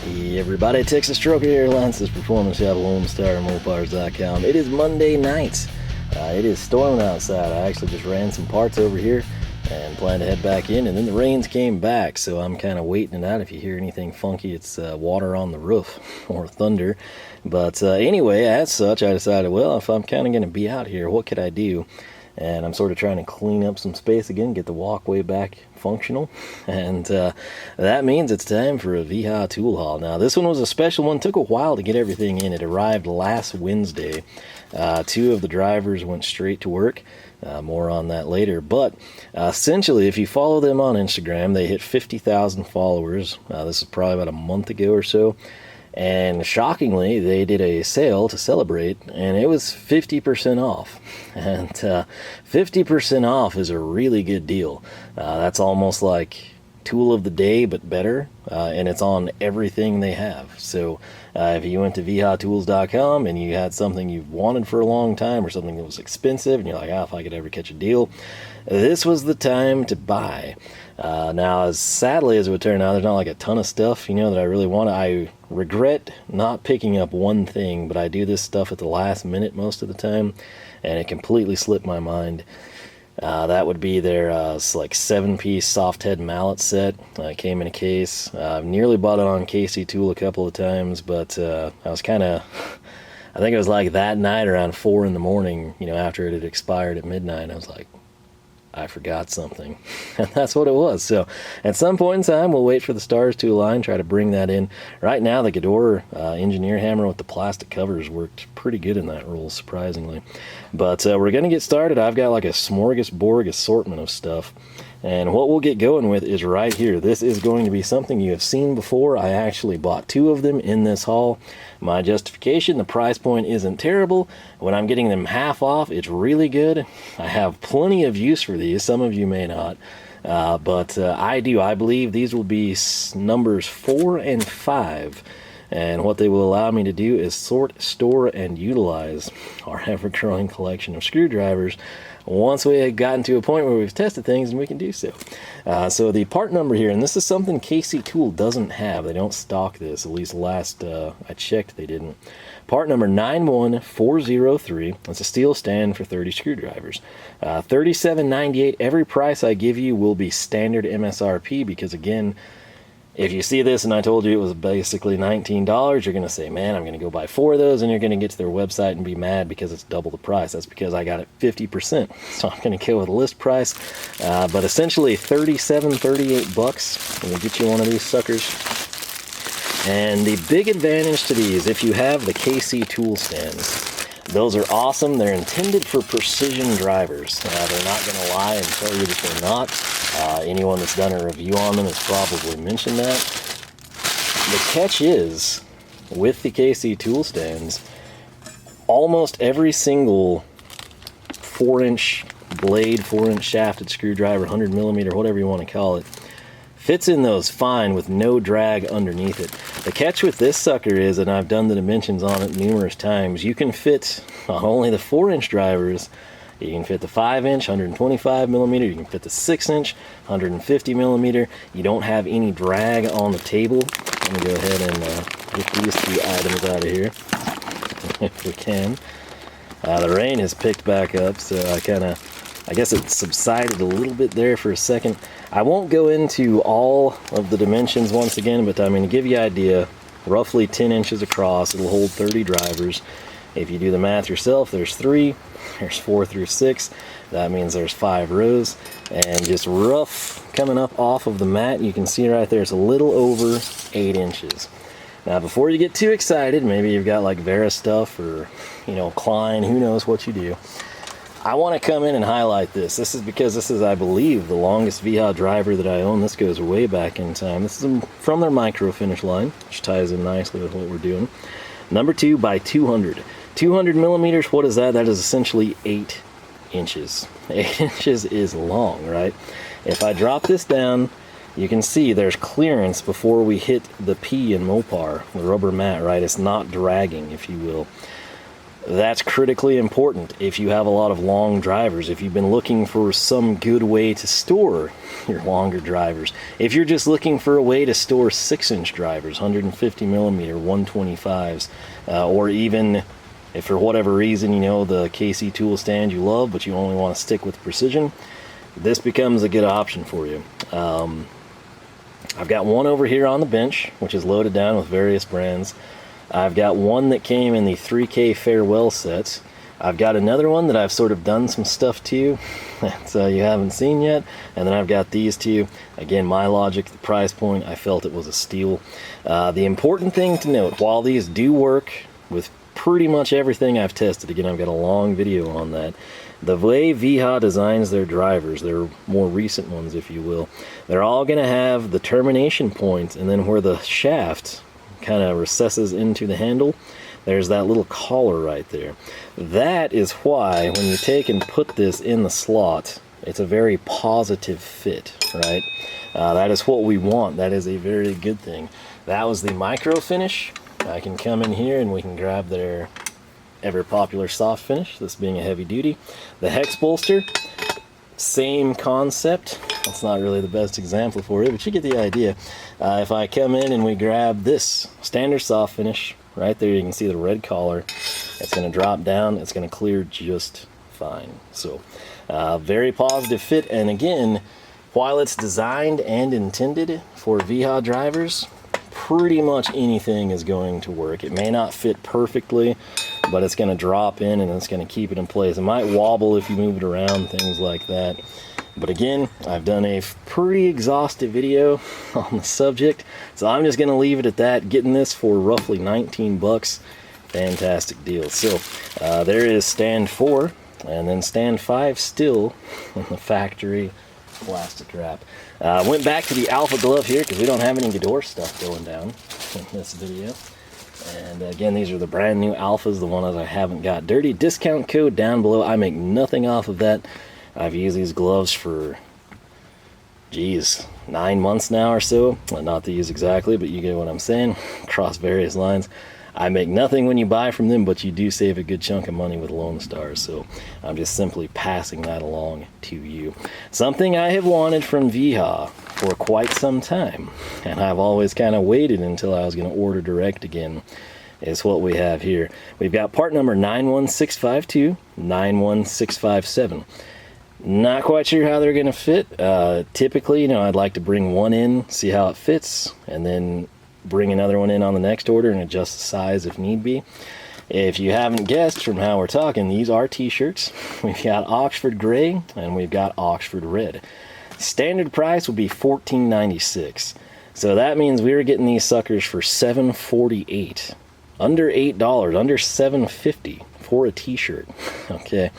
Hey everybody, Texas Trucker here, Lance's Performance Shop, LoneStarMopars.com. It is Monday night. It is storming outside. I actually just ran some parts over here and plan to head back in, and then the rains came back, so I'm kind of waiting it out. If you hear anything funky, it's water on the roof or thunder. But anyway, as such, I decided, well, if I'm kind of going to be out here, what could I do? And I'm sort of trying to clean up some space again, get the walkway back functional, and that means it's time for a Wiha tool haul. Now this one was a special one, took a while to get everything in. It arrived last Wednesday. Two of the drivers went straight to work. More on that later, but essentially if you follow them on Instagram, they hit 50,000 followers. This is probably about a month ago or so. And shockingly, they did a sale to celebrate, and it was 50% off. And 50% off is a really good deal. That's almost like tool of the day, but better. And it's on everything they have. So if you went to wihatools.com and you had something you've wanted for a long time, or something that was expensive, and you're like, if I could ever catch a deal, this was the time to buy. Now, as sadly as it would turn out, there's not like a ton of stuff, that I really want. I regret not picking up one thing, but I do this stuff at the last minute most of the time, and it completely slipped my mind. That would be their like 7-piece soft head mallet set. Came in a case. I've nearly bought it on Casey Tool a couple of times, but I was kind of, I think it was like that night around 4 in the morning, after it had expired at midnight, I was like, I forgot something. And that's what it was. So at some point in time, we'll wait for the stars to align, try to bring that in. Right now, the Gador engineer hammer with the plastic covers worked pretty good in that role, surprisingly. But we're going to get started. I've got like a smorgasbord assortment of stuff. And what we'll get going with is right here. This is going to be something you have seen before. I actually bought 2 of them in this haul. My justification, the price point isn't terrible. When I'm getting them half off, it's really good. I have plenty of use for these. Some of you may not. But I do. I believe these will be numbers 4 and 5. And what they will allow me to do is sort, store, and utilize our ever-growing collection of screwdrivers once we have gotten to a point where we've tested things and we can do so. So the part number here, and this is something Casey Tool doesn't have. They don't stock this, at least last I checked they didn't. Part number 91403. That's a steel stand for 30 screwdrivers. $37.98. Every price I give you will be standard MSRP, because again, if you see this and I told you it was basically $19, you're going to say, man, I'm going to go buy 4 of those, and you're going to get to their website and be mad because it's double the price. That's because I got it 50%. So I'm going to go with a list price. But essentially $38. I'm going to get you one of these suckers. And the big advantage to these, if you have the KC tool stands, those are awesome. They're intended for precision drivers. They're not going to lie and tell you that they're not. Anyone that's done a review on them has probably mentioned that. The catch is, with the KC tool stands, almost every single 4-inch blade, 4-inch shafted screwdriver, 100 millimeter, whatever you want to call it, fits in those fine with no drag underneath it. The catch with this sucker is, and I've done the dimensions on it numerous times, you can fit not only the 4-inch drivers, you can fit the 5-inch, 125 millimeter, you can fit the 6-inch, 150 millimeter. You don't have any drag on the table. Let me go ahead and get these 2 items out of here, if we can. The rain has picked back up, so I guess it subsided a little bit there for a second. I won't go into all of the dimensions once again, but I'm going to give you an idea. Roughly 10 inches across, it'll hold 30 drivers. If you do the math yourself, there's 3, there's 4 through 6. That means there's 5 rows. And just rough coming up off of the mat, you can see right there, it's a little over 8 inches. Now, before you get too excited, maybe you've got like Vera stuff or, Klein, who knows what you do. I want to come in and highlight this. This is because this is, I believe, the longest Wiha driver that I own. This goes way back in time. This is from their MicroFInish line, which ties in nicely with what we're doing. Number 2 by 200. 200 millimeters, what is that? That is essentially 8 inches. 8 inches is long, right? If I drop this down, you can see there's clearance before we hit the P in Mopar, the rubber mat, right? It's not dragging, if you will. That's critically important if you have a lot of long drivers, if you've been looking for some good way to store your longer drivers. If you're just looking for a way to store 6-inch drivers, 150 millimeter, 125s, or even if for whatever reason, you know, the KC tool stand you love, but you only want to stick with precision, this becomes a good option for you. I've got one over here on the bench, which is loaded down with various brands. I've got one that came in the 3K farewell sets. I've got another one that I've sort of done some stuff to that you haven't seen yet. And then I've got these two. Again, my logic, the price point, I felt it was a steal. The important thing to note, while these do work with pretty much everything I've tested, again, I've got a long video on that, the way Wiha designs their drivers, their more recent ones, if you will, they're all going to have the termination point, and then where the shaft kind of recesses into the handle, there's that little collar right there. That is why when you take and put this in the slot, it's a very positive fit, right? That is what we want. That is a very good thing. That was the MicroFInish. I can come in here and we can grab their ever popular soft finish, this being a heavy duty. The hex bolster, same concept. That's not really the best example for you, but you get the idea. If I come in and we grab this standard soft finish, right there you can see the red collar. It's going to drop down, it's going to clear just fine. So very positive fit, and again, while it's designed and intended for Wiha drivers, pretty much anything is going to work. It may not fit perfectly, but it's going to drop in and it's going to keep it in place. It might wobble if you move it around, things like that. But again, I've done a pretty exhaustive video on the subject, so I'm just going to leave it at that. Getting this for roughly 19 bucks, fantastic deal. So there is stand 4, and then stand 5 still in the factory plastic wrap. Went back to the Alpha glove here because we don't have any Gador stuff going down in this video. And again, these are the brand new Alphas, the ones I haven't got dirty. Discount code down below. I make nothing off of that. I've used these gloves for, geez, 9 months now or so. Well, not to use exactly, but you get what I'm saying. Across various lines. I make nothing when you buy from them, but you do save a good chunk of money with Lone Stars, so I'm just simply passing that along to you. Something I have wanted from Wiha for quite some time, and I've always kind of waited until I was going to order direct again, is what we have here. We've got part number 91652, 91657. Not quite sure how they're going to fit. Typically, you know, I'd like to bring one in, see how it fits, and then bring another one in on the next order and adjust the size if need be. If you haven't guessed from how we're talking, these are T-shirts. We've got Oxford Gray and we've got Oxford Red. Standard price would be $14.96. So that means we were getting these suckers for $7.48. Under $8, under $7.50 for a T-shirt. Okay.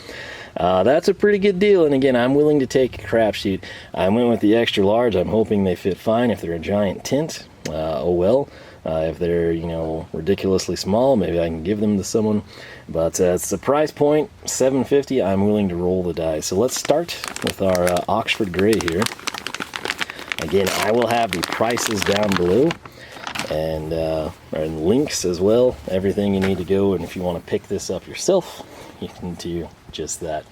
That's a pretty good deal, and again, I'm willing to take a crapshoot. I went with the extra large. I'm hoping they fit fine. If they're a giant tint, oh well. If they're, you know, ridiculously small, maybe I can give them to someone. But it's the price point, $7.50. I'm willing to roll the dice. So let's start with our Oxford Gray here. Again, I will have the prices down below, and links as well. Everything you need to go, and if you want to pick this up yourself, you can do just that.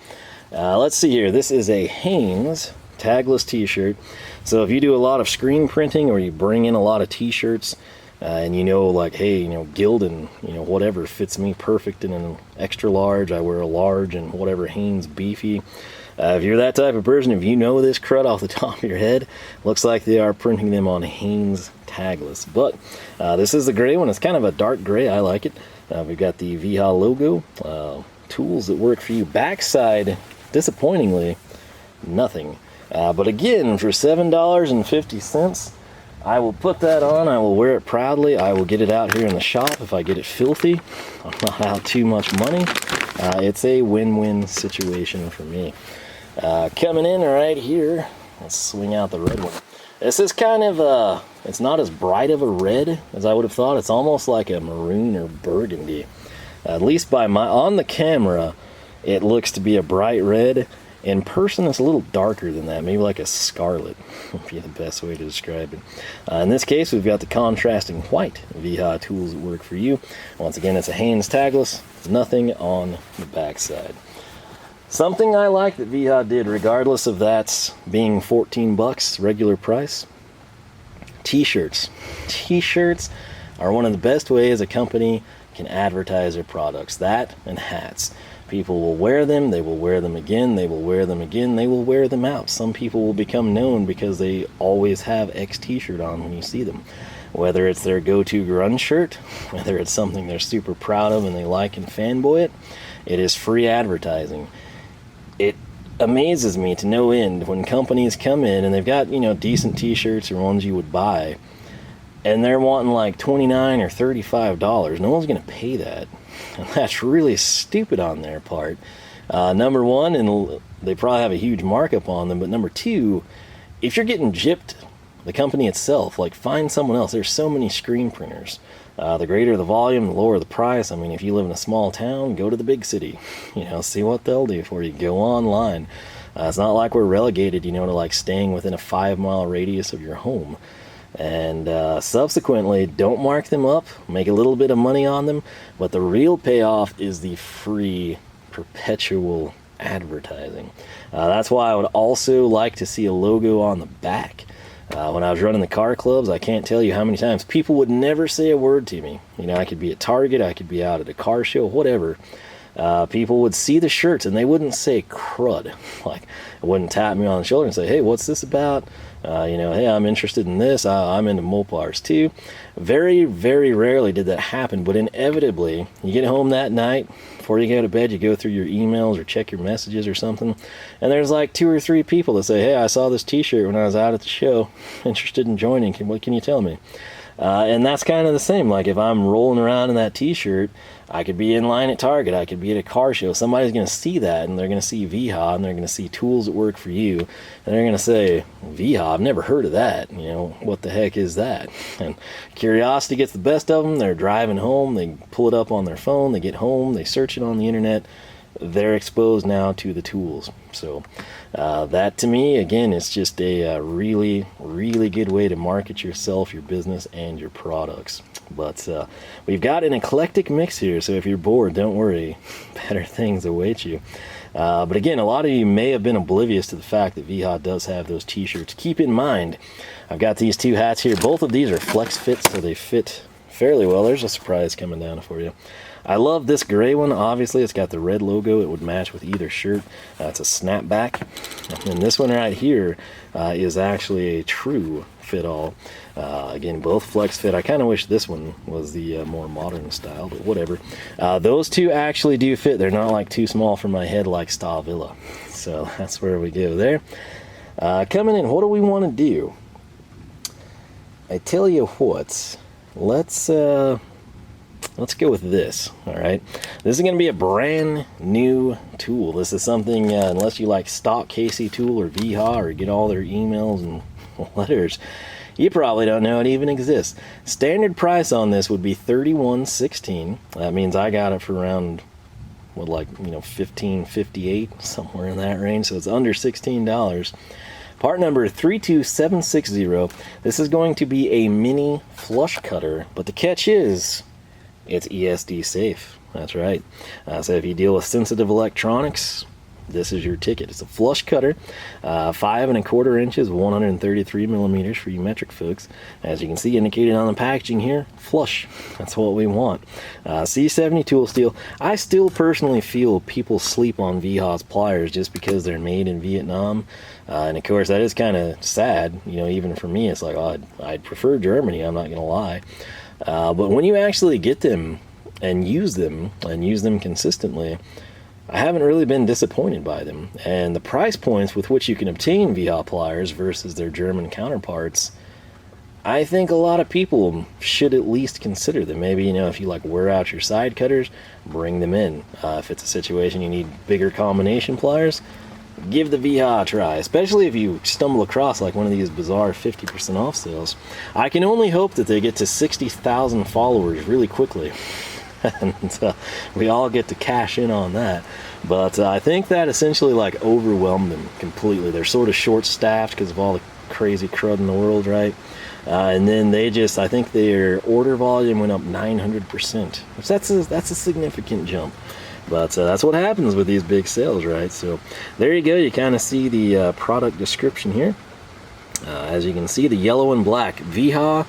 Let's see here. This is a Hanes tagless T-shirt. So if you do a lot of screen printing or you bring in a lot of T-shirts, and you know, like, hey, you know, Gildan, you know, whatever fits me perfect in an extra large, I wear a large and whatever Hanes beefy. If you're that type of person, if you know this crud off the top of your head, looks like they are printing them on Hanes tagless. But this is the gray one. It's kind of a dark gray. I like it. We've got the Wiha logo. Tools that work for you. Backside, disappointingly, nothing. But again, for $7.50, I will put that on. I will wear it proudly. I will get it out here in the shop if I get it filthy. I'm not out too much money. It's a win-win situation for me. Coming in right here, let's swing out the red one. This is kind of it's not as bright of a red as I would have thought. It's almost like a maroon or burgundy. At least by on the camera, it looks to be a bright red, In person, it's a little darker than that, maybe like a scarlet would be the best way to describe it. In this case, we've got the contrasting white Wiha tools that work for you. Once again, it's a Haynes tagless, nothing on the backside. Something I like that Wiha did, regardless of that being 14 bucks regular price, T-shirts. T-shirts are one of the best ways a company can advertise their products. That and hats. People will wear them, they will wear them again, they will wear them again, they will wear them out. Some people will become known because they always have X t-shirt on when you see them. Whether it's their go-to grunge shirt, whether it's something they're super proud of and they like and fanboy it, it is free advertising. It amazes me to no end when companies come in and they've got, you know, decent t-shirts or ones you would buy, and they're wanting like $29 or $35. No one's going to pay that. And that's really stupid on their part. Number one, and they probably have a huge markup on them, but number two, if you're getting gypped, the company itself, like, find someone else. There's so many screen printers. The greater the volume, the lower the price. I mean, if you live in a small town, go to the big city. You know, see what they'll do for you. Go online. It's not like we're relegated, you know, to like staying within a 5-mile radius of your home. And subsequently, don't mark them up, make a little bit of money on them, but the real payoff is the free perpetual advertising. That's why I would also like to see a logo on the back. When I was running the car clubs, I can't tell you how many times people would never say a word to me. You know, I could be at Target, I could be out at a car show, whatever. People would see the shirts and they wouldn't say crud. Like, they wouldn't tap me on the shoulder and say, hey, what's this about? You know, hey, I'm interested in this. I'm into Mopars too. Very, very rarely did that happen, but inevitably, you get home that night, before you go to bed, you go through your emails or check your messages or something, and there's like 2 or 3 people that say, hey, I saw this t-shirt when I was out at the show, interested in joining, what can you tell me? And that's kind of the same. Like, if I'm rolling around in that t-shirt, I could be in line at Target, I could be at a car show, somebody's going to see that, and they're going to see Wiha, and they're going to see tools that work for you, and they're going to say, Wiha, I've never heard of that, you know, what the heck is that? And curiosity gets the best of them. They're driving home, they pull it up on their phone, they get home, they search it on the internet, they're exposed now to the tools. So that, to me, again, is just a really, really good way to market yourself, your business, and your products. But we've got an eclectic mix here, so if you're bored, don't worry, better things await you. But again, a lot of you may have been oblivious to the fact that Wiha does have those t-shirts. Keep in mind, I've got these 2 hats here. Both of these are flex fits, so they fit fairly well. There's a surprise coming down for you. I love this gray one. Obviously, it's got the red logo. It would match with either shirt. It's a snapback. And this one right here is actually a true fit-all. Again, both flex fit. I kind of wish this one was the more modern style, but whatever. Those 2 actually do fit. They're not like too small for my head like Stavilla. So that's where we go there. Coming in, what do we want to do? I tell you what, let's go with this. All right, this is going to be a brand new tool. This is something, unless you like stock KC tool or Wiha or get all their emails and letters, you probably don't know it even exists. Standard price on this would be $31.16. That means I got it for around, what, like, you know, $15.58, somewhere in that range. So it's under $16. Part number 32760. This is going to be a mini flush cutter, but the catch is it's ESD safe. That's right. So if you deal with sensitive electronics, this is your ticket. It's a flush cutter, 5 1/4 inches, 133 millimeters for you metric folks. As you can see indicated on the packaging here, flush. That's what we want. C70 tool steel. I still personally feel people sleep on Wiha's pliers just because they're made in Vietnam. And of course, that is kind of sad. You know, even for me, it's like, oh, I'd prefer Germany, I'm not going to lie. But when you actually get them and use them consistently, I haven't really been disappointed by them. And the price points with which you can obtain Wiha pliers versus their German counterparts, I think a lot of people should at least consider them. Maybe, you know, if you like wear out your side cutters, bring them in. If it's a situation you need bigger combination pliers, give the Wiha a try, especially if you stumble across like one of these bizarre 50% off sales. I can only hope that they get to 60,000 followers really quickly. and we all get to cash in on that. But I think that essentially like overwhelmed them completely. They're sort of short-staffed because of all the crazy crud in the world, right? And then they just, I think their order volume went up 900%, which that's a significant jump. But that's what happens with these big sales, right? So there you go. You kind of see the product description here. As you can see, the yellow and black. Wiha,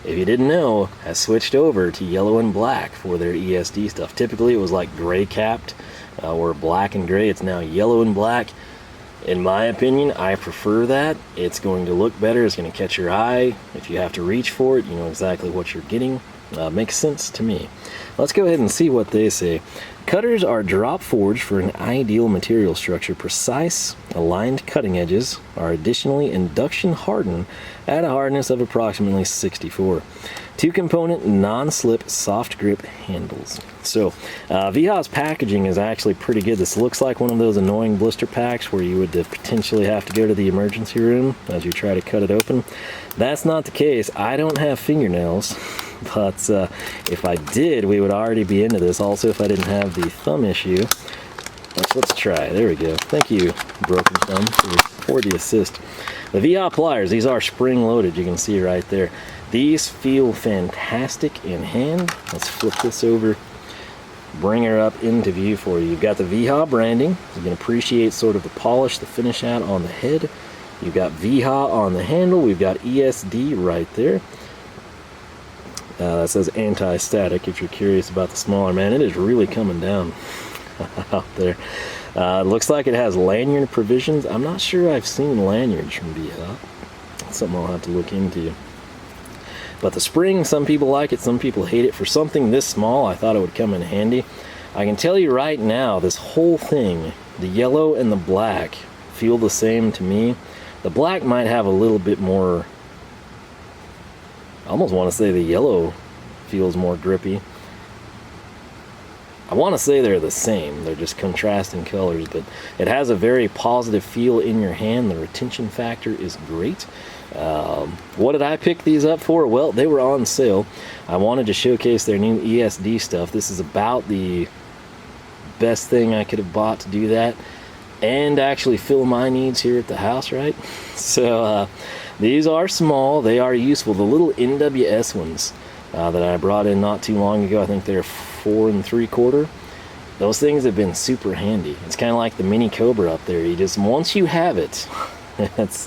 if you didn't know, has switched over to yellow and black for their ESD stuff. Typically it was like gray capped or black and gray. It's now yellow and black. In my opinion, I prefer that. It's going to look better. It's going to catch your eye. If you have to reach for it, you know exactly what you're getting. Makes sense to me. Let's go ahead and see what they say. Cutters are drop forged for an ideal material structure. Precise, aligned cutting edges are additionally induction hardened at a hardness of approximately 64. Two-component, non-slip, soft grip handles. So, Wiha's packaging is actually pretty good. This looks like one of those annoying blister packs where you would potentially have to go to the emergency room as you try to cut it open. That's not the case. I don't have fingernails, but if I did, we would already be into this. Also, if I didn't have the thumb issue, let's try. There we go. Thank you, Broken Thumb, for the assist. The Wiha pliers, these are spring-loaded. You can see right there. These feel fantastic in hand. Let's flip this over, bring her up into view for you. You've got the Wiha branding. You can appreciate sort of the polish, the finish out on the head. You've got Wiha on the handle. We've got ESD right there. That says anti-static if you're curious about the smaller. Man, it is really coming down out there. It looks like it has lanyard provisions. I'm not sure I've seen lanyards from Wiha. That's something I'll have to look into. But the spring, some people like it, some people hate it. For something this small, I thought it would come in handy. I can tell you right now, this whole thing, the yellow and the black, feel the same to me. The black might have a little bit more, I almost want to say the yellow feels more grippy. I want to say they're the same. They're just contrasting colors, but it has a very positive feel in your hand. The retention factor is great. What did I pick these up for? Well, they were on sale. I wanted to showcase their new ESD stuff. This is about the best thing I could have bought to do that and actually fill my needs here at the house, right? So these are small. They are useful. The little NWS ones that I brought in not too long ago, I think they're 4 3/4. Those things have been super handy. It's kind of like the mini Cobra up there. You just, once you have it, it's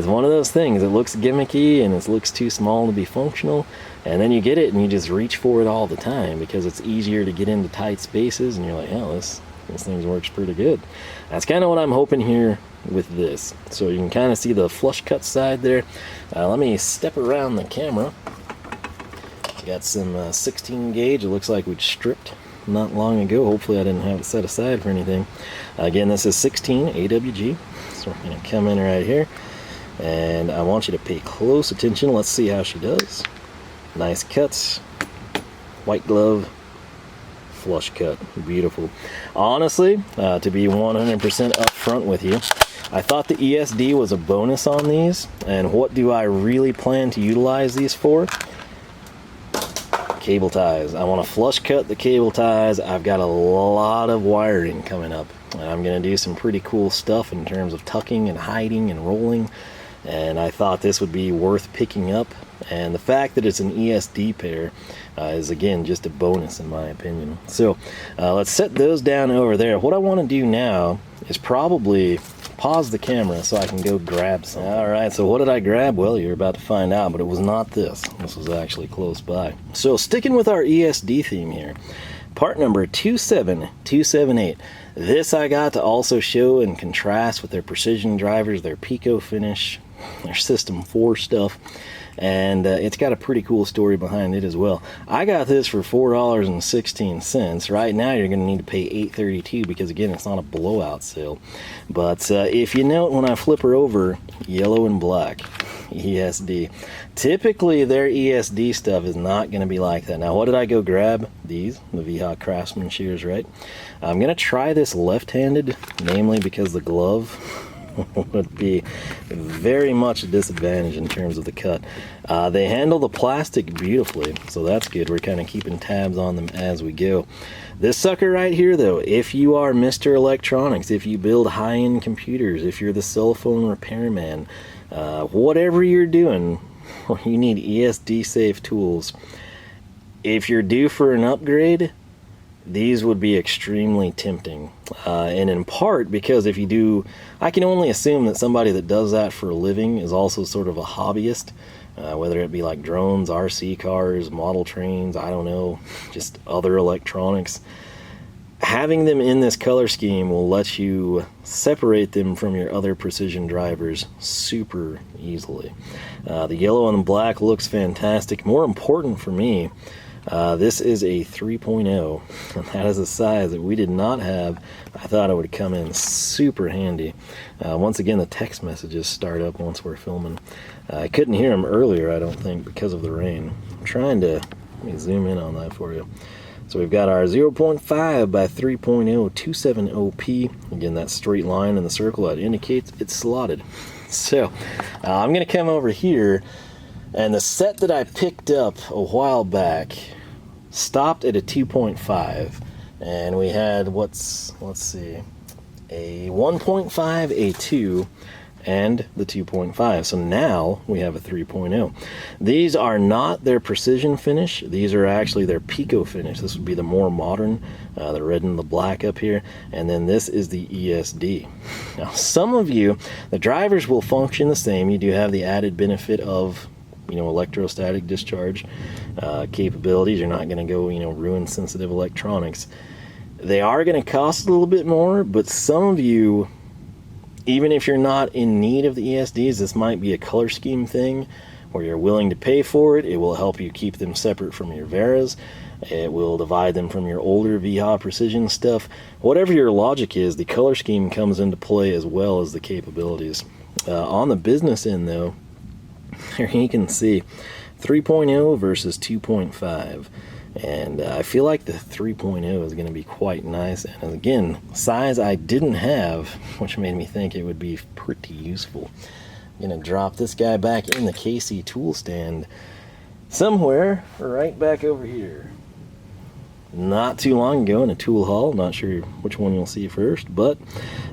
one of those things. It looks gimmicky and it looks too small to be functional, and then you get it and you just reach for it all the time because it's easier to get into tight spaces, and you're like, oh, this thing works pretty good. That's kind of what I'm hoping here with this. So you can kind of see the flush cut side there. Let me step around the camera. Got some 16 gauge. It looks like we'd stripped not long ago. Hopefully I didn't have it set aside for anything. Again, this is 16 AWG. So we're going to come in right here, and I want you to pay close attention. Let's see how she does. Nice cuts, white glove, flush cut, beautiful. Honestly, to be 100% upfront with you, I thought the ESD was a bonus on these, and what do I really plan to utilize these for? Cable ties. I want to flush cut the cable ties. I've got a lot of wiring coming up, and I'm going to do some pretty cool stuff in terms of tucking and hiding and rolling, and I thought this would be worth picking up. And the fact that it's an ESD pair is, again, just a bonus in my opinion. So let's set those down over there. What I want to do now is probably pause the camera so I can go grab some. Alright, so what did I grab? Well, you're about to find out, but it was not this. This was actually close by. So sticking with our ESD theme here, part number 27278. This I got to also show and contrast with their precision drivers, their Pico finish, their System 4 stuff. And it's got a pretty cool story behind it as well. I got this for $4.16. Right now you're going to need to pay $8.32 because, again, it's not a blowout sale. But if you note, when I flip her over, yellow and black ESD. Typically their ESD stuff is not going to be like that. Now, what did I go grab? These, the Wiha Craftsman shears, right? I'm going to try this left-handed, namely because the glove would be very much a disadvantage in terms of the cut. They handle the plastic beautifully, so that's good. We're kind of keeping tabs on them as we go. This sucker right here, though, if you are Mr. Electronics, if you build high-end computers, if you're the cell phone repairman, whatever you're doing, you need ESD-safe tools. If you're due for an upgrade, these would be extremely tempting, and in part because if you do, I can only assume that somebody that does that for a living is also sort of a hobbyist, whether it be like drones, RC cars, model trains, I don't know, just other electronics. Having them in this color scheme will let you separate them from your other precision drivers super easily. The yellow and the black looks fantastic. More important for me, this is a 3.0, and that is a size that we did not have. I thought it would come in super handy. Once again, the text messages start up once we're filming. I couldn't hear them earlier, I don't think, because of the rain. I'm trying to, let me zoom in on that for you. So we've got our 0.5 by 3.0 270p. Again, that straight line in the circle, that indicates it's slotted. So I'm going to come over here, and the set that I picked up a while back stopped at a 2.5, and we had let's see, a 1.5, a 2, and the 2.5. So now we have a 3.0. These are not their precision finish. These are actually their Pico finish. This would be the more modern, the red and the black up here, and then this is the ESD. Now, some of you, the drivers will function the same. You do have the added benefit of, you know, electrostatic discharge capabilities. You're not going to go, you know, ruin sensitive electronics. They are going to cost a little bit more, but some of you, even if you're not in need of the ESDs, this might be a color scheme thing where you're willing to pay for it. It will help you keep them separate from your Veras. It will divide them from your older Wiha precision stuff. Whatever your logic is, the color scheme comes into play as well as the capabilities. On the business end, though, here you can see 3.0 versus 2.5. And I feel like the 3.0 is going to be quite nice. And again, size I didn't have, which made me think it would be pretty useful. I'm going to drop this guy back in the KC tool stand somewhere right back over here. Not too long ago in a tool haul, not sure which one you'll see first, but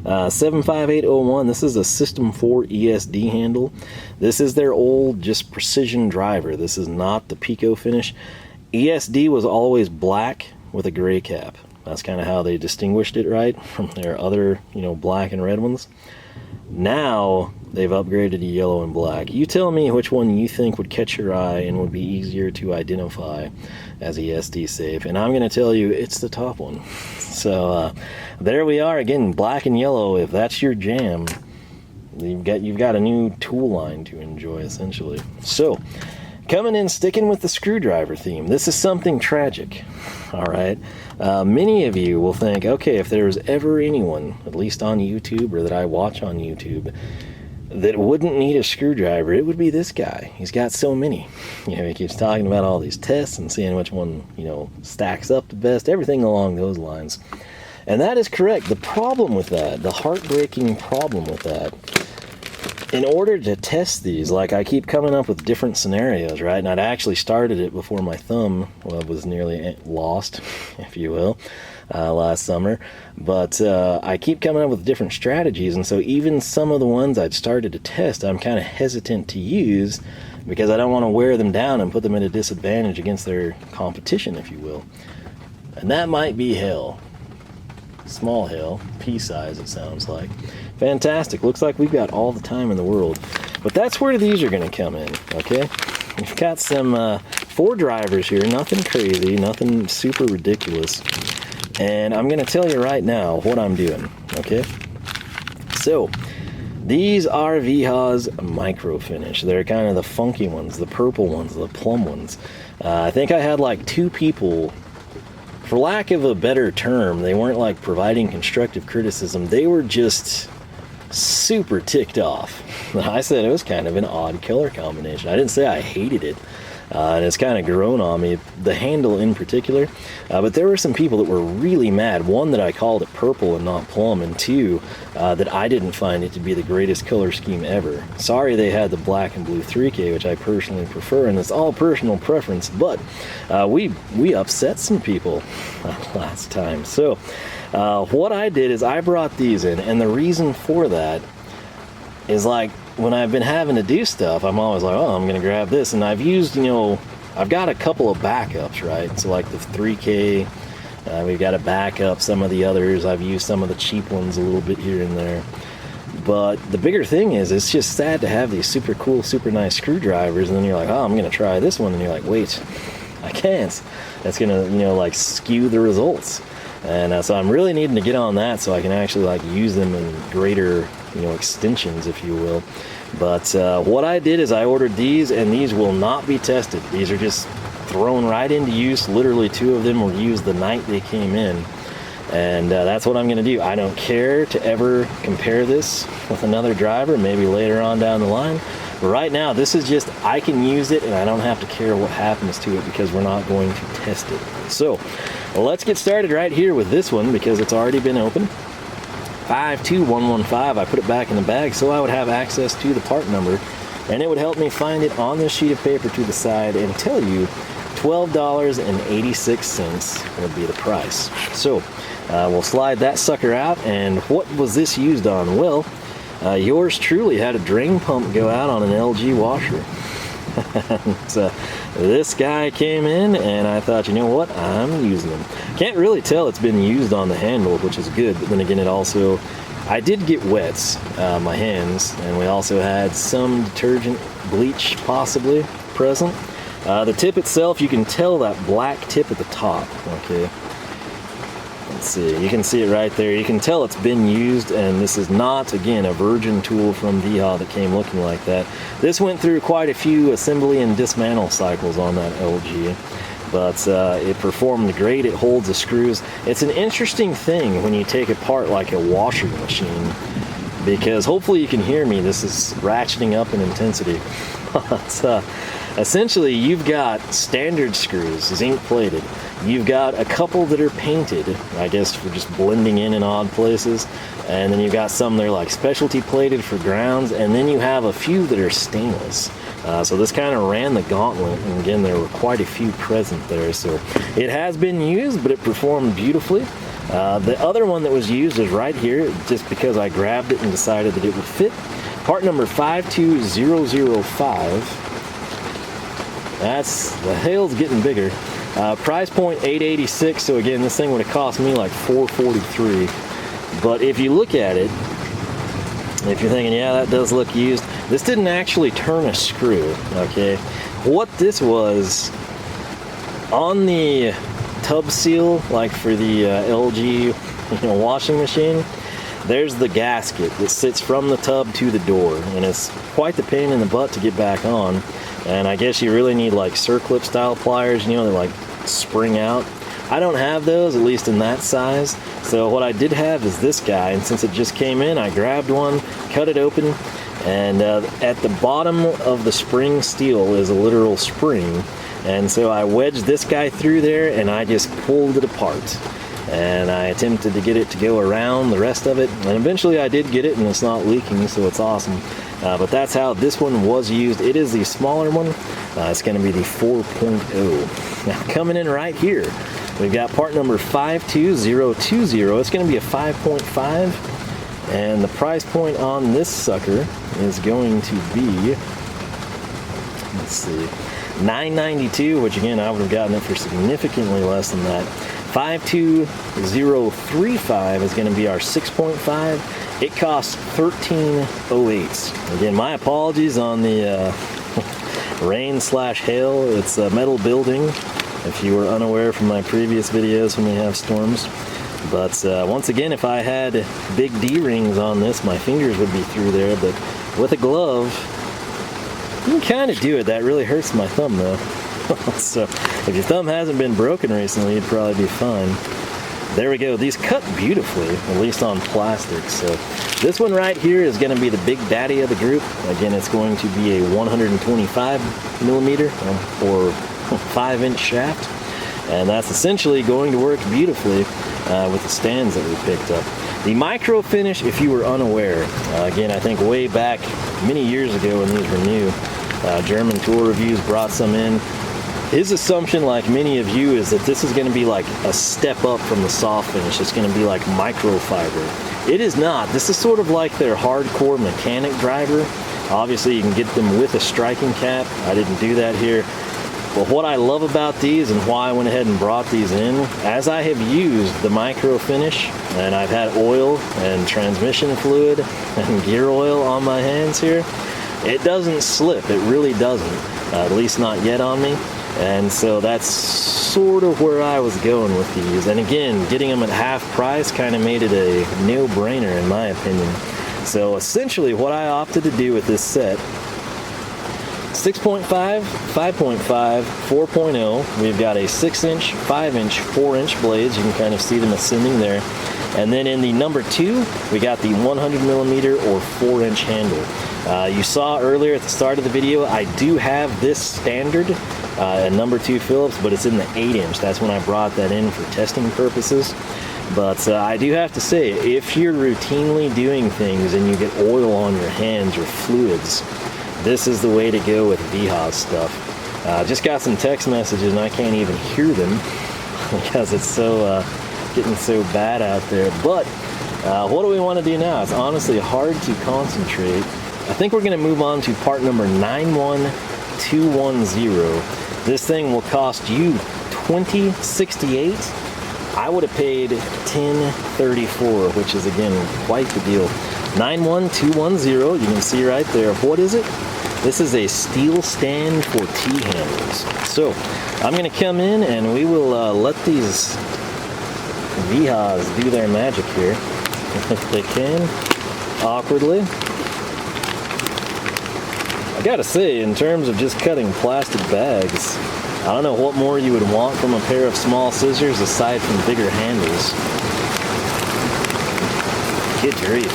75801, this is a System 4 ESD handle. This is their old just precision driver. This is not the Pico finish. ESD was always black with a gray cap. That's kind of how they distinguished it, right, from their other, you know, black and red ones. Now they've upgraded to yellow and black. You tell me which one you think would catch your eye and would be easier to identify as ESD safe, and I'm going to tell you it's the top one. So there we are again, black and yellow. If that's your jam, you've got a new tool line to enjoy essentially. So coming in, sticking with the screwdriver theme, this is something tragic, all right? Many of you will think, okay, if there's ever anyone, at least on YouTube or that I watch on YouTube, that wouldn't need a screwdriver, it would be this guy. He's got so many. You know, he keeps talking about all these tests and seeing which one, you know, stacks up the best, everything along those lines. And that is correct. The problem with that, the heartbreaking problem with that, in order to test these, like I keep coming up with different scenarios, right? And I'd actually started it before my thumb was nearly lost, if you will, last summer. But I keep coming up with different strategies, and so even some of the ones I'd started to test, I'm kind of hesitant to use because I don't want to wear them down and put them at a disadvantage against their competition, if you will. And that might be Hail. Small Hail, pea size it sounds like. Fantastic, looks like we've got all the time in the world. But that's where these are going to come in, okay? We've got some 4 drivers here, nothing crazy, nothing super ridiculous. And I'm going to tell you right now what I'm doing, okay? So, these are Wiha's MicroFInish. They're kind of the funky ones, the purple ones, the plum ones. I think I had like 2 people, for lack of a better term, they weren't like providing constructive criticism. They were just super ticked off. I said it was kind of an odd color combination. I didn't say I hated it. And it's kind of grown on me, the handle in particular. But there were some people that were really mad. One, that I called it purple and not plum, and two, that I didn't find it to be the greatest color scheme ever. Sorry they had the black and blue 3K, which I personally prefer, and it's all personal preference, but we upset some people last time. So what I did is I brought these in, and the reason for that is, like, when I've been having to do stuff, I'm always like, oh, I'm gonna grab this, and I've used, you know, I've got a couple of backups, right? So like the 3K, we've got to back up some of the others. I've used some of the cheap ones a little bit here and there. But the bigger thing is, it's just sad to have these super cool, super nice screwdrivers, and then you're like, oh, I'm gonna try this one, and you're like, wait, I can't. That's gonna, you know, like, skew the results. And so I'm really needing to get on that so I can actually, like, use them in greater, you know, extensions, if you will. But what I did is I ordered these, and these will not be tested. These are just thrown right into use. Literally 2 of them were used the night they came in, and that's what I'm going to do. I don't care to ever compare this with another driver, maybe later on down the line. But right now, this is just, I can use it, and I don't have to care what happens to it because we're not going to test it. So let's get started right here with this one, because it's already been opened. 52115. I put it back in the bag so I would have access to the part number, and it would help me find it on this sheet of paper to the side and tell you $12.86 would be the price. So we'll slide that sucker out. And what was this used on? Well, yours truly had a drain pump go out on an LG washer. So this guy came in, and I thought, you know what, I'm using them. Can't really tell it's been used on the handle, which is good, but then again, it also, I did get wets, my hands, and we also had some detergent, bleach possibly present. The tip itself, you can tell that black tip at the top, okay? Let's see, you can see it right there. You can tell it's been used, and this is not, again, a virgin tool from Wiha that came looking like that. This went through quite a few assembly and dismantle cycles on that LG, but it performed great. It holds the screws. It's an interesting thing when you take apart like a washing machine, because hopefully you can hear me. This is ratcheting up in intensity. But essentially, you've got standard screws, zinc plated. You've got a couple that are painted, I guess, for just blending in odd places. And then you've got some that are like specialty plated for grounds. And then you have a few that are stainless. So this kind of ran the gauntlet. And again, there were quite a few present there. So it has been used, but it performed beautifully. The other one that was used is right here, just because I grabbed it and decided that it would fit. Part number 52005. That's, the Hail's getting bigger. Price point $886, so again, this thing would have cost me like $443. But if you look at it, if you're thinking, yeah, that does look used, this didn't actually turn a screw, okay? What this was, on the tub seal, like for the LG, washing machine, there's the gasket that sits from the tub to the door, and it's quite the pain in the butt to get back on. And I guess you really need like circlip style pliers, that like spring out. I don't have those, at least in that size. So what I did have is this guy, and since it just came in, I grabbed one, cut it open, and at the bottom of the spring steel is a literal spring. And so I wedged this guy through there, and I just pulled it apart. And I attempted to get it to go around the rest of it, and eventually I did get it, and it's not leaking, so it's awesome. But that's how this one was used. It is the smaller one. It's going to be the 4.0. Now coming in right here, we've got part number 52020. It's going to be a 5.5, and the price point on this sucker is going to be, let's see, $9.92, which again, I would have gotten it for significantly less than that. 52035 is going to be our 6.5. It costs $13.08. Again, my apologies on the rain/hail. It's a metal building, if you were unaware from my previous videos when we have storms. But once again, if I had big D-rings on this, my fingers would be through there. But with a glove, you can kind of do it. That really hurts my thumb, though. So if your thumb hasn't been broken recently, you'd probably be fine. There we go. These cut beautifully, at least on plastic. So this one right here is going to be the big daddy of the group. Again, it's going to be a 125 millimeter or 5-inch shaft. And that's essentially going to work beautifully with the stands that we picked up. The MicroFInish, if you were unaware, again, I think way back many years ago when these were new, German Tool Reviews brought some in. His assumption, like many of you, is that this is going to be like a step up from the soft finish. It's going to be like microfiber. It is not. This is sort of like their hardcore mechanic driver. Obviously, you can get them with a striking cap. I didn't do that here. But what I love about these and why I went ahead and brought these in, as I have used the MicroFInish and I've had oil and transmission fluid and gear oil on my hands here, it doesn't slip. It really doesn't, at least not yet on me. And so that's sort of where I was going with these. And again, getting them at half price kind of made it a no-brainer in my opinion. So essentially what I opted to do with this set, 6.5, 5.5, 4.0, we've got a 6-inch, 5-inch, 4-inch blades. You can kind of see them ascending there. And then in the number 2, we got the 100 millimeter or 4-inch handle. You saw earlier at the start of the video, I do have this standard, a number 2 Phillips, but it's in the 8-inch. That's when I brought that in for testing purposes. But I do have to say, if you're routinely doing things and you get oil on your hands or fluids, this is the way to go with Wiha's stuff. Just got some text messages and I can't even hear them because it's so getting so bad out there. But what do we want to do now? It's honestly hard to concentrate. I think we're going to move on to part number 91210. This thing will cost you $20.68. I would have paid $10.34, which is again quite the deal. 91210, you can see right there. What is it? This is a steel stand for T-handles. So I'm going to come in and we will let these Wihas do their magic here, if they can, awkwardly. I gotta say, in terms of just cutting plastic bags, I don't know what more you would want from a pair of small scissors aside from bigger handles. Good grief.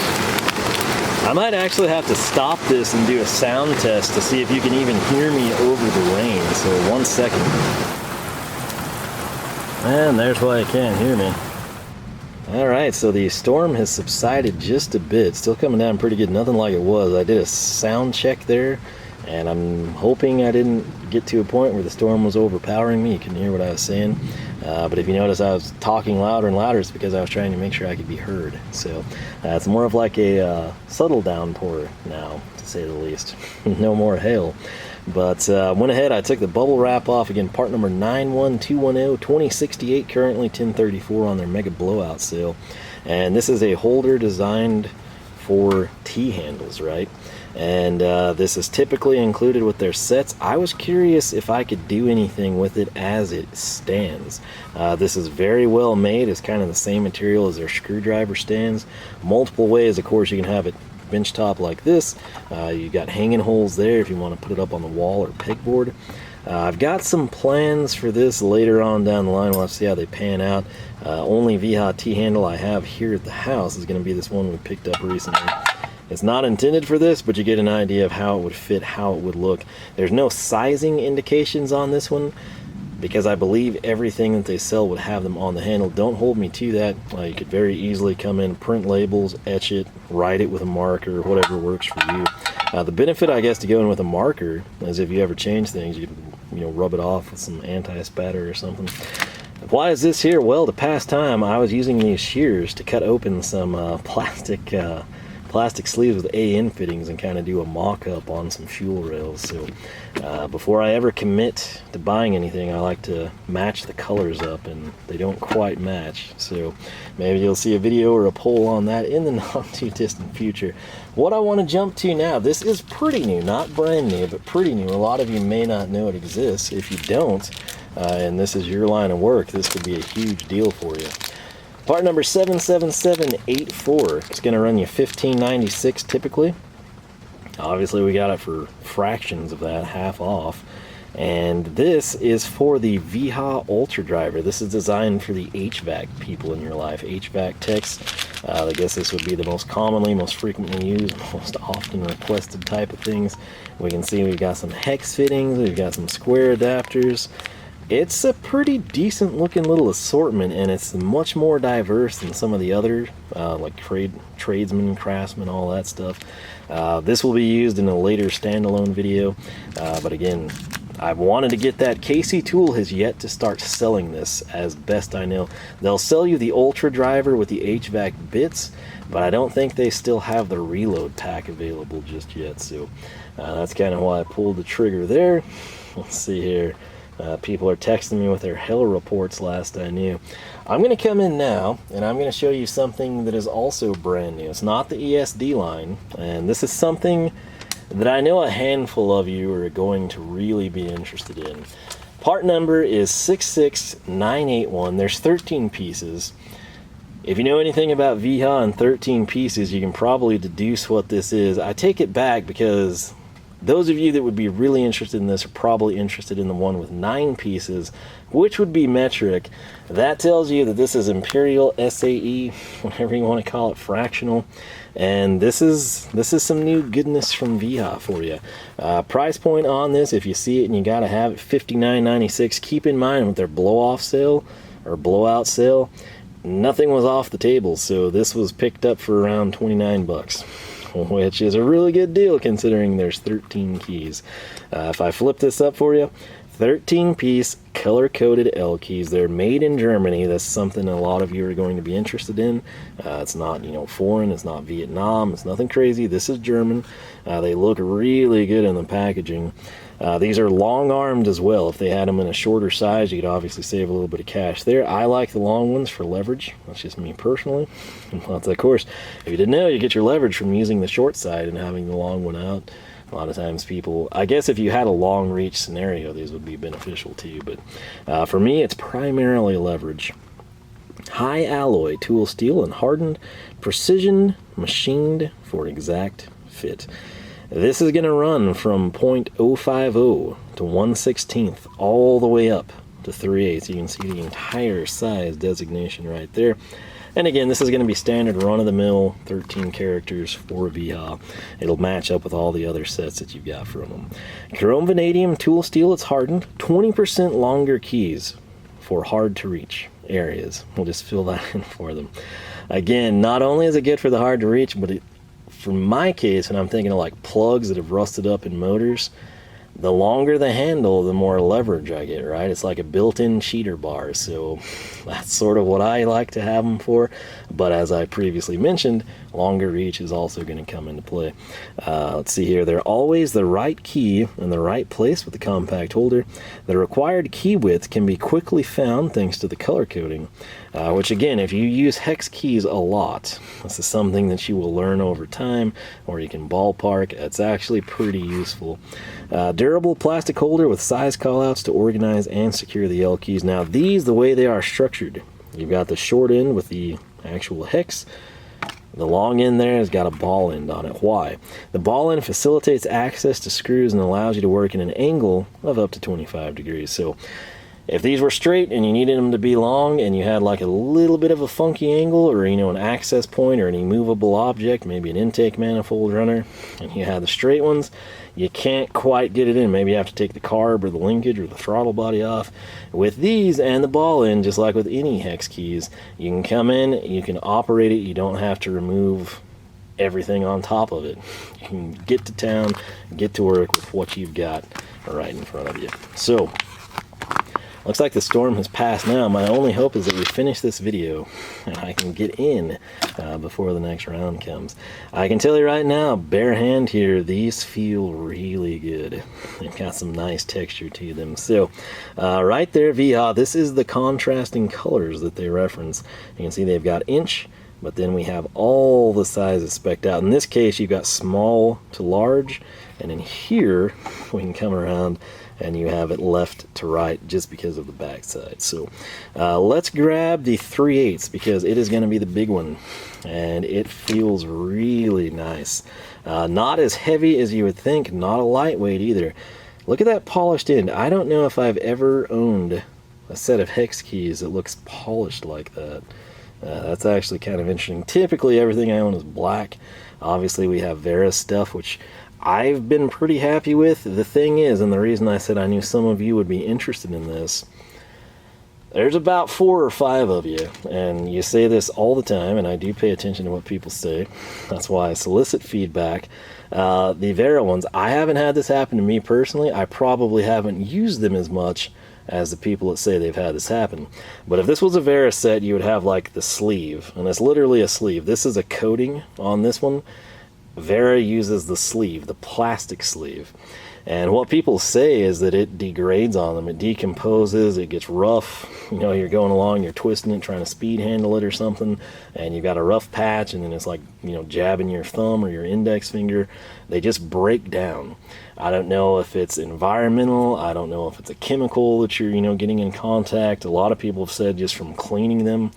I might actually have to stop this and do a sound test to see if you can even hear me over the rain. So 1 second. And there's why you can't hear me. Alright, so the storm has subsided just a bit. Still coming down pretty good, nothing like it was. I did a sound check there, and I'm hoping I didn't get to a point where the storm was overpowering me. You couldn't hear what I was saying. But if you notice I was talking louder and louder, it's because I was trying to make sure I could be heard. So it's more of like a subtle downpour now, to say the least. No more hail. But went ahead, I took the bubble wrap off. Again, part number 91210, 2068, currently 1034 on their mega blowout sale. And this is a holder designed for T-handles, right? And this is typically included with their sets. I was curious if I could do anything with it as it stands. This is very well made. It's kind of the same material as their screwdriver stands. Multiple ways, of course, you can have it bench top like this. You got hanging holes there if you want to put it up on the wall or pegboard. I've got some plans for this later on down the line. We'll have to see how they pan out. Only Wiha T-handle I have here at the house is going to be this one we picked up recently. It's not intended for this, but you get an idea of how it would fit, how it would look. There's no sizing indications on this one because I believe everything that they sell would have them on the handle. Don't hold me to that. You could very easily come in, print labels, etch it, write it with a marker, whatever works for you. The benefit, I guess, to going with a marker is if you ever change things, you can rub it off with some anti-spatter or something. Why is this here? Well, to pass time, I was using these shears to cut open some plastic sleeves with AN fittings and kind of do a mock-up on some fuel rails. So before I ever commit to buying anything, I like to match the colors up, and they don't quite match. So maybe you'll see a video or a poll on that in the not too distant future. What I want to jump to now, this is pretty new, not brand new, but pretty new. A lot of you may not know it exists. If you don't, and this is your line of work, this could be a huge deal for you. Part number 77784. It's going to run you $15.96 typically. Obviously we got it for fractions of that, half off. And this is for the Wiha Ultra Driver. This is designed for the HVAC people in your life, HVAC techs. I guess this would be the most commonly, most frequently used, most often requested type of things. We can see we've got some hex fittings, we've got some square adapters. It's a pretty decent looking little assortment, and it's much more diverse than some of the other like tradesmen, craftsmen, all that stuff. This will be used in a later standalone video, but again, I've wanted to get that. KC Tool has yet to start selling this, as best I know. They'll sell you the Ultra Driver with the HVAC bits, but I don't think they still have the reload pack available just yet, so that's kind of why I pulled the trigger there. Let's see here. People are texting me with their hell reports last I knew. I'm going to come in now, and I'm going to show you something that is also brand new. It's not the ESD line, and this is something that I know a handful of you are going to really be interested in. Part number is 66981. There's 13 pieces. If you know anything about Wiha and 13 pieces, you can probably deduce what this is. I take it back because those of you that would be really interested in this are probably interested in the one with 9 pieces, which would be metric. That tells you that this is Imperial SAE, whatever you want to call it, fractional. And this is some new goodness from Wiha for you. Price point on this, if you see it and you gotta have it, $59.96. Keep in mind with their blow-off sale or blowout sale, nothing was off the table, so this was picked up for around 29 bucks, which is a really good deal considering there's 13 keys. If I flip this up for you, 13-piece color-coded L keys. They're made in Germany. That's something a lot of you are going to be interested in. It's not, foreign. It's not Vietnam. It's nothing crazy. This is German. They look really good in the packaging. These are long-armed as well. If they had them in a shorter size, you could obviously save a little bit of cash there. I like the long ones for leverage. That's just me personally. But of course, if you didn't know, you get your leverage from using the short side and having the long one out. A lot of times people, I guess if you had a long reach scenario, these would be beneficial to you, but for me it's primarily leverage. High alloy tool steel and hardened, precision machined for exact fit. This is going to run from 0.050 to 1/16 all the way up to 3/8. You can see the entire size designation right there. And again, this is going to be standard run-of-the-mill 13 characters for Wiha. It'll match up with all the other sets that you've got from them. Chrome vanadium tool steel, it's hardened. 20% longer keys for hard-to-reach areas. We'll just fill that in for them. Again, not only is it good for the hard-to-reach, but for my case, and I'm thinking of like plugs that have rusted up in motors, the longer the handle, the more leverage I get, right? It's like a built-in cheater bar, so that's sort of what I like to have them for. But as I previously mentioned, longer reach is also going to come into play. Let's see here. They're always the right key in the right place with the compact holder. The required key width can be quickly found thanks to the color coding, which again, if you use hex keys a lot, this is something that you will learn over time, or you can ballpark. It's actually pretty useful. Durable plastic holder with size callouts to organize and secure the L keys. Now these, the way they are structured, you've got the short end with the actual hex. The long end there has got a ball end on it. Why? The ball end facilitates access to screws and allows you to work in an angle of up to 25 degrees. So if these were straight and you needed them to be long and you had like a little bit of a funky angle, or an access point or any movable object, maybe an intake manifold runner, and you had the straight ones, you can't quite get it in. Maybe you have to take the carb or the linkage or the throttle body off. With these and the ball end, just like with any hex keys, you can come in, you can operate it, you don't have to remove everything on top of it. You can get to town, get to work with what you've got right in front of you. So looks like the storm has passed now. My only hope is that we finish this video and I can get in before the next round comes. I can tell you right now, bare hand here, these feel really good. They've got some nice texture to them. So right there, Wiha, this is the contrasting colors that they reference. You can see they've got inch, but then we have all the sizes spec'd out. In this case, you've got small to large, and in here we can come around and you have it left to right just because of the backside. So let's grab the 3/8 because it is going to be the big one, and it feels really nice. Not as heavy as you would think, not a lightweight either. Look at that polished end. I don't know if I've ever owned a set of hex keys that looks polished like that. That's actually kind of interesting. Typically everything I own is black. Obviously we have Vera stuff, which I've been pretty happy with. The thing is, and the reason I said I knew some of you would be interested in this, there's about 4 or 5 of you, and you say this all the time, and I do pay attention to what people say. That's why I solicit feedback. The Vera ones, I haven't had this happen to me personally. I probably haven't used them as much as the people that say they've had this happen. But if this was a Vera set, you would have like the sleeve, and it's literally a sleeve. This is a coating on this one. Vera uses the sleeve, the plastic sleeve. And what people say is that it degrades on them. It decomposes, it gets rough. You know, you're going along, you're twisting it, trying to speed handle it or something, and you've got a rough patch, and then it's like, you know, jabbing your thumb or your index finger. They just break down. I don't know if it's environmental. I don't know if it's a chemical that you're, you know, getting in contact. A lot of people have said just from cleaning them.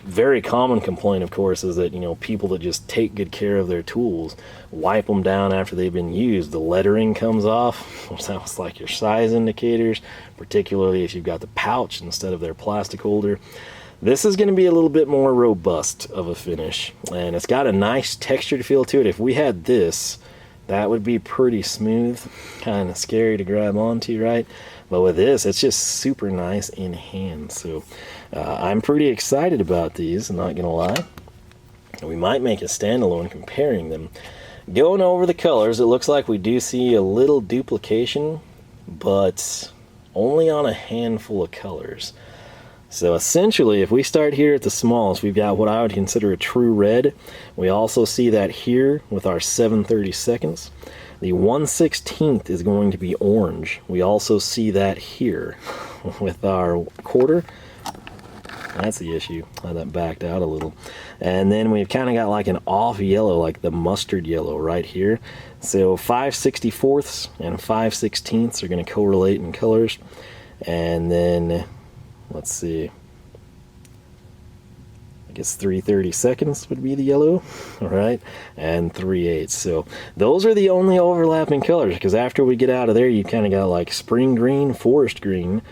Very common complaint, of course, is that, you know, people that just take good care of their tools, wipe them down after they've been used, the lettering comes off. It sounds like your size indicators, particularly if you've got the pouch instead of their plastic holder. This is going to be a little bit more robust of a finish, and it's got a nice textured feel to it. If we had this, that would be pretty smooth, kind of scary to grab onto, right? But with this, it's just super nice in hand. So I'm pretty excited about these, I'm not gonna lie. We might make a standalone comparing them. Going over the colors, it looks like we do see a little duplication, but only on a handful of colors. So essentially, if we start here at the smallest, we've got what I would consider a true red. We also see that here with our 7/32. The 1/16 is going to be orange. We also see that here with our quarter. That's the issue. That backed out a little. And then we've kind of got like an off yellow, like the mustard yellow right here. So 5/64 and 5/16 are going to correlate in colors. And then, let's see, I guess 3/32 would be the yellow, all right, and 3/8. So those are the only overlapping colors, because after we get out of there, you kind of got like spring green, forest green,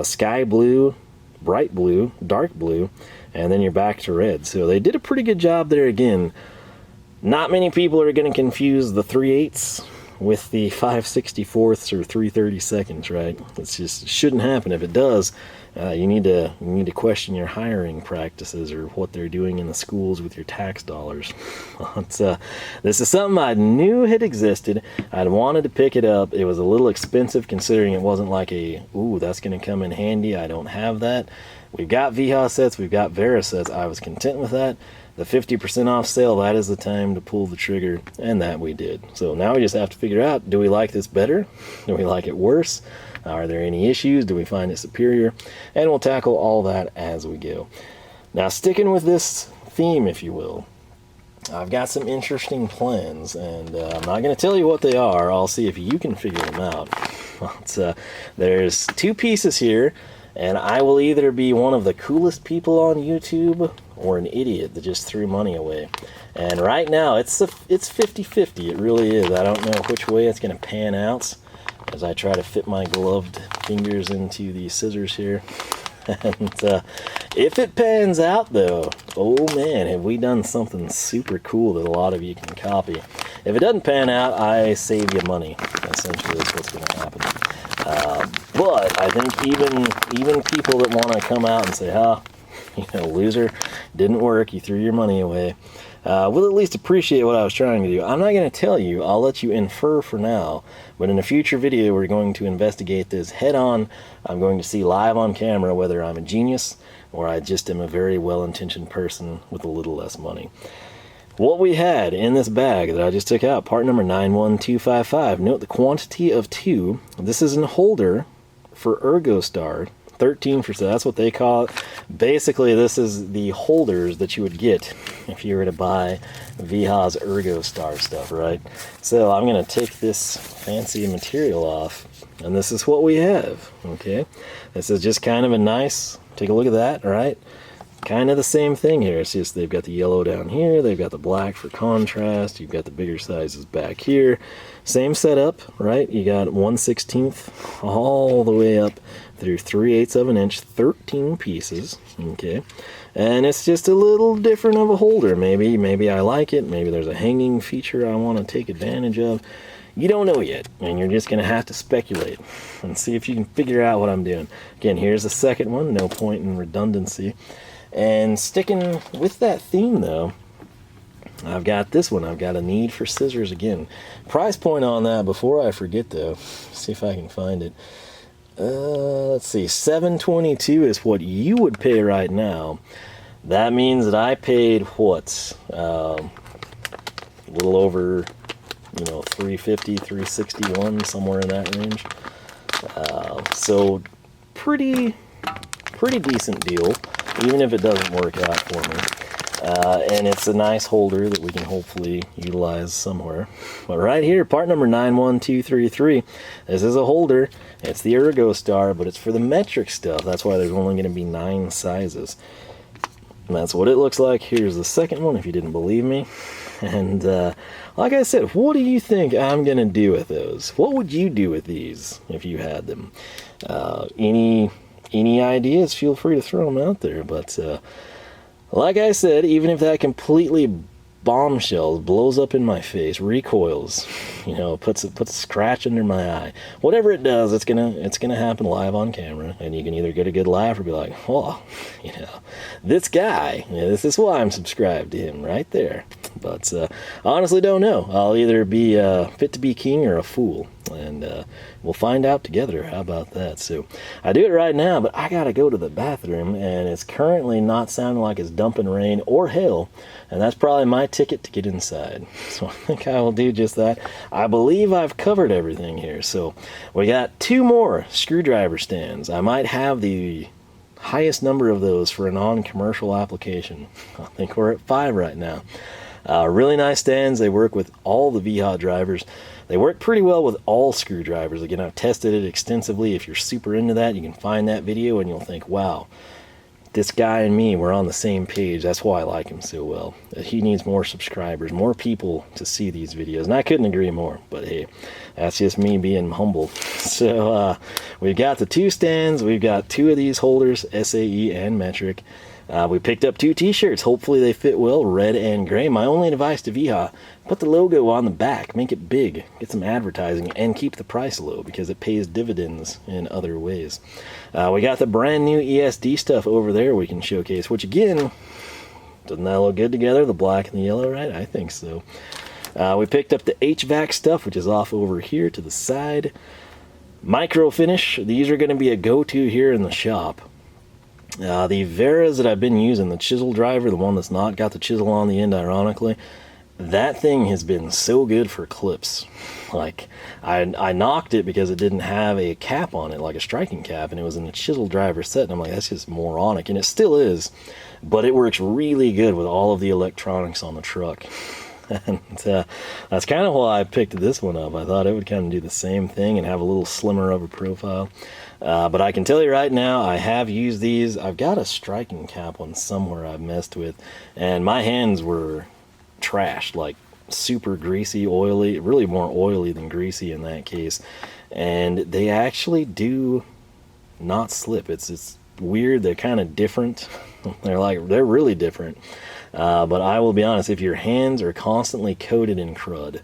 sky blue, bright blue, dark blue, and then you're back to red. So they did a pretty good job there again. Not many people are going to confuse the 3/8 with the 5/64 or 3/32, right? It's just, it shouldn't happen. If it does, you need to question your hiring practices or what they're doing in the schools with your tax dollars. This is something I knew had existed. I'd wanted to pick it up. It was a little expensive considering it wasn't like a, ooh, that's going to come in handy. I don't have that. We've got Wiha sets, we've got Vera sets. I was content with that. The 50% off sale, that is the time to pull the trigger, and that we did. So now we just have to figure out, do we like this better? Do we like it worse? Are there any issues? Do we find it superior? And we'll tackle all that as we go. Now, sticking with this theme, if you will, I've got some interesting plans, and I'm not going to tell you what they are. I'll see if you can figure them out. But, there's 2 pieces here, and I will either be one of the coolest people on YouTube or an idiot that just threw money away. And right now, it's 50-50. It really is. I don't know which way it's going to pan out as I try to fit my gloved fingers into the scissors here. And if it pans out, though, oh man, have we done something super cool that a lot of you can copy. If it doesn't pan out, I save you money. Essentially, that's what's going to happen. But I think even people that want to come out and say, you know, loser, didn't work, you threw your money away, will at least appreciate what I was trying to do. I'm not going to tell you, I'll let you infer for now, but in a future video we're going to investigate this head on. I'm going to see live on camera whether I'm a genius or I just am a very well-intentioned person with a little less money. What we had in this bag that I just took out, part number 91255, note the quantity of 2. This is a holder for Ergostar, 13%, that's what they call it. Basically, this is the holders that you would get if you were to buy Wiha's Ergostar stuff, right? So I'm going to take this fancy material off, and this is what we have, okay? This is just kind of a nice, take a look at that, right? kind of the same thing here. It's just they've got the yellow down here, they've got the black for contrast, you've got the bigger sizes back here. Same setup, right? You got 1/16 all the way up through 3/8 of an inch, 13 pieces, okay? And it's just a little different of a holder. Maybe I like it, maybe there's a hanging feature I want to take advantage of. You don't know yet, and you're just going to have to speculate and see if you can figure out what I'm doing. Again, here's the second one, no point in redundancy. And sticking with that theme though, I've got this one. I've got a need for scissors again. Price point on that before I forget though. See if I can find it. Let's see, $722 is what you would pay right now. That means that I paid what? A little over, $350, $361, somewhere in that range. So pretty decent deal, even if it doesn't work out for me. And it's a nice holder that we can hopefully utilize somewhere. But right here, part number 91233, this is a holder. It's the Ergostar, but it's for the metric stuff. That's why there's only going to be 9 sizes. And that's what it looks like. Here's the second one, if you didn't believe me. And like I said, what do you think I'm going to do with those? What would you do with these if you had them? Any ideas, feel free to throw them out there. But like I said, even if that completely bombshells, blows up in my face, recoils, puts a scratch under my eye, whatever it does, it's gonna happen live on camera, and you can either get a good laugh or be like, oh, this guy, this is why I'm subscribed to him right there. But I honestly don't know. I'll either be fit to be king or a fool, and we'll find out together. How about that? So I do it right now, but I gotta go to the bathroom, and it's currently not sounding like it's dumping rain or hail, and that's probably my ticket to get inside. So I think I will do just that. I believe I've covered everything here. So we got 2 more screwdriver stands. I might have the highest number of those for a non-commercial application. I think we're at 5 right now. Really nice stands. They work with all the Wiha drivers. They work pretty well with all screwdrivers. Again, I've tested it extensively. If you're super into that, you can find that video and you'll think, wow, this guy and me, we're on the same page. That's why I like him so well. He needs more subscribers, more people to see these videos. And I couldn't agree more, but hey, that's just me being humble. So we've got the 2 stands. We've got 2 of these holders, SAE and metric. We picked up 2 t-shirts. Hopefully they fit well, red and gray. My only advice to Wiha, put the logo on the back, make it big, get some advertising, and keep the price low because it pays dividends in other ways. We got the brand new ESD stuff over there we can showcase, which again, doesn't that look good together, the black and the yellow, right? I think so. We picked up the HVAC stuff, which is off over here to the side. MicroFInish, these are going to be a go-to here in the shop. The Veras that I've been using, the chisel driver, the one that's not got the chisel on the end, ironically, that thing has been so good for clips. Like, I knocked it because it didn't have a cap on it, like a striking cap, and it was in the chisel driver set, and I'm like, that's just moronic, and it still is, but it works really good with all of the electronics on the truck. And that's kind of why I picked this one up. I thought it would kind of do the same thing and have a little slimmer of a profile. But I can tell you right now, I have used these. I've got a striking cap one somewhere I've messed with, and my hands were trashed, like super greasy, oily, really more oily than greasy in that case. And they actually do not slip. It's weird. They're kind of different. They're really different. But I will be honest, if your hands are constantly coated in crud,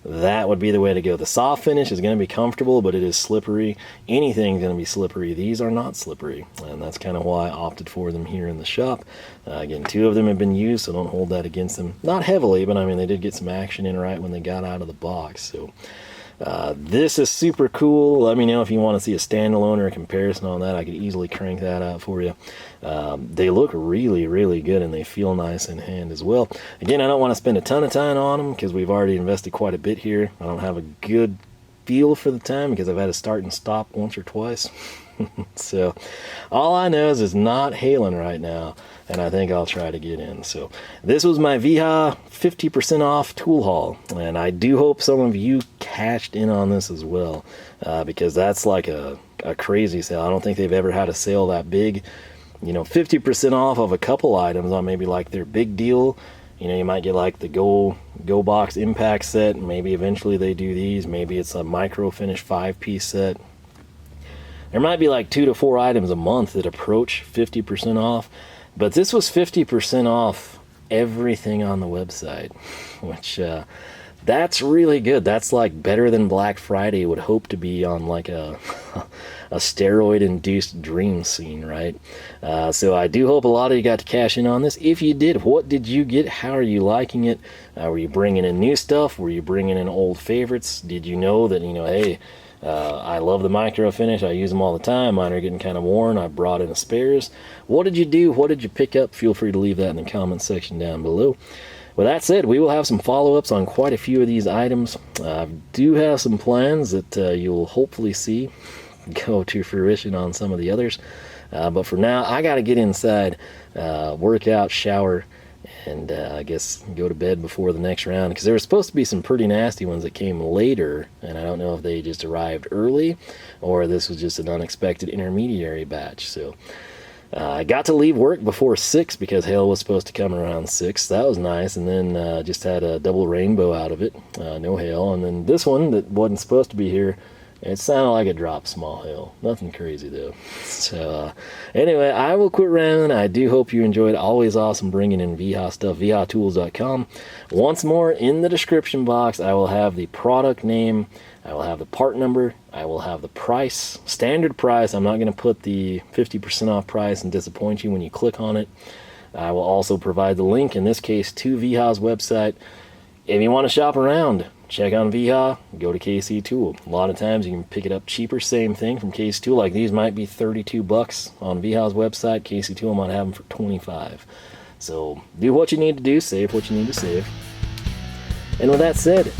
that would be the way to go. The soft finish is going to be comfortable, but it is slippery. Anything's going to be slippery. These are not slippery, and that's kind of why I opted for them here in the shop. Again, 2 of them have been used, so don't hold that against them. Not heavily, but I mean, they did get some action in right when they got out of the box. So this is super cool. Let me know if you want to see a standalone or a comparison on that. I could easily crank that out for you. They look really, really good, and they feel nice in hand as well. Again, I don't want to spend a ton of time on them because we've already invested quite a bit here. I don't have a good feel for the time because I've had to start and stop once or twice. So all I know is it's not hailing right now, and I think I'll try to get in. So this was my Wiha 50% off tool haul, and I do hope some of you cashed in on this as well, because that's like a crazy sale. I don't think they've ever had a sale that big. 50% off of a couple items on maybe like their big deal. You might get like the Go Box Impact set. Maybe eventually they do these. Maybe it's a MicroFInish 5-piece set. There might be like 2 to 4 items a month that approach 50% off. But this was 50% off everything on the website, which that's really good. That's like better than Black Friday would hope to be on like a steroid-induced dream scene, right? So I do hope a lot of you got to cash in on this. If you did, what did you get? How are you liking it? Were you bringing in new stuff? Were you bringing in old favorites? Did you know that, hey, I love the MicroFInish. I use them all the time. Mine are getting kind of worn. I brought in a spares. What did you do? What did you pick up? Feel free to leave that in the comment section down below. With that said, we will have some follow-ups on quite a few of these items. I do have some plans that you'll hopefully see go to fruition on some of the others. But for now, I got to get inside, work out, shower, and I guess go to bed before the next round, because there were supposed to be some pretty nasty ones that came later, and I don't know if they just arrived early or this was just an unexpected intermediary batch. So I got to leave work before 6 because hail was supposed to come around 6. That was nice. And then just had a double rainbow out of it, no hail. And then this one that wasn't supposed to be here, it sounded like it dropped small hail. Nothing crazy though. So anyway, I will quit rambling. I do hope you enjoyed. Always awesome bringing in Wiha stuff. WihaTools.com. Once more, in the description box, I will have the product name. I will have the part number. I will have the price, standard price. I'm not going to put the 50% off price and disappoint you when you click on it. I will also provide the link, in this case, to Wiha's website. If you want to shop around, check on Wiha, go to KC Tool. A lot of times you can pick it up cheaper, same thing from KC Tool. Like these might be 32 bucks on Wiha's website. KC Tool might have them for 25. So do what you need to do, save what you need to save. And with that said,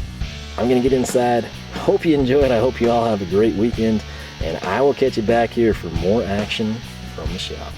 I'm going to get inside. Hope you enjoy it. I hope you all have a great weekend. And I will catch you back here for more action from the shop.